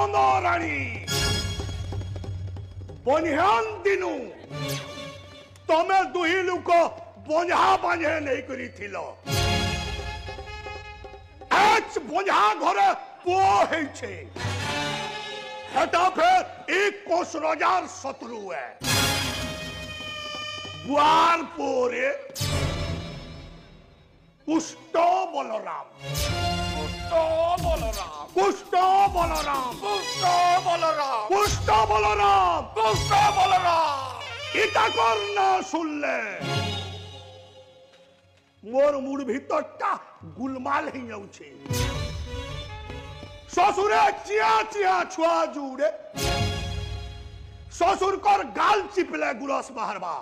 नंद राणी बनिहान दिनु तमे दुही लोक बंझा बांझे नहीं करी थिलो आज बंझा घरे पो है छे हेटा फिर एक कोस रजार शत्रु है बुआर पोरे कुष्ट बलराम कुष्ट बलराम कुष्ट बलराम कुष्ट बलराम कुष्ट बलराम कुष्ट बलराम इता करना सुनले मोर मुड़ भीतरटा गुलमाल ही जाउछे ससुरे चिया चिया छुआ जुड़े ससुर कर गाल चिपले गुलस बाहरबा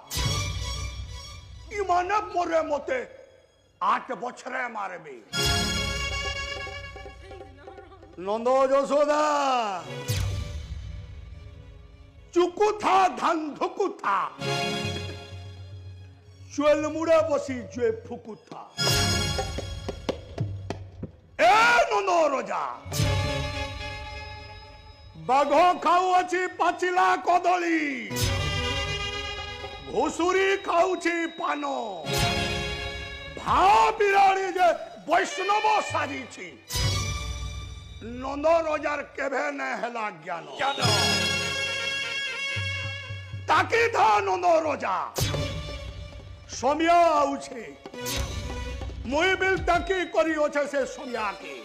इमाने मोरे मोते 8 बछरे मारबे नंद यशोदा चुकुथा धान धुकुथा चुएल मुड़े बसी जुए फुकुथा ए नंद रजा बाघ खाऊ अच्छी पाचिला कदली घुसुरी खाऊची पानो भा बिराड़ी जे वैष्णव साजी छी नंद रजार केभे न हेला ज्ञान ताकि था नंद रजा समय आउछे मुई बिल ताकि करी ओछे से समय के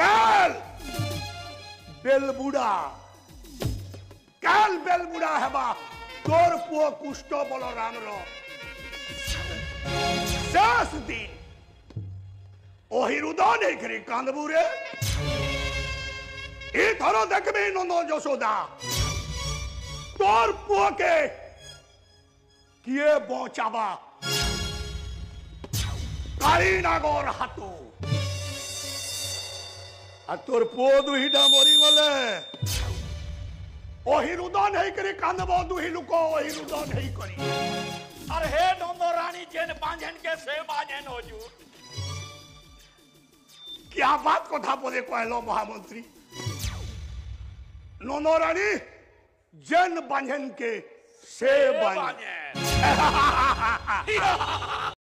काल बेलबुड़ा काल बेलबुड़ा हेबा तोर पुओ कुष्ट बलराम रो शेष दिन ओहिरुदा नहीं करी कांदबुरे ए थरो देखबे नंद यशोदा तोर पुओ के किए बचाबा काली नागर हाथू आ तोर पुओ दुहीटा मरी गले ओहिरुदा नहीं करी कांदबो दुही लुको ओहिरुदा नहीं करी अरे हे नंद रानी जेन बांझन के से बांझन हुजूर क्या बात को था बोले कहलो महामंत्री नंद रानी जन बांझन के से बांझन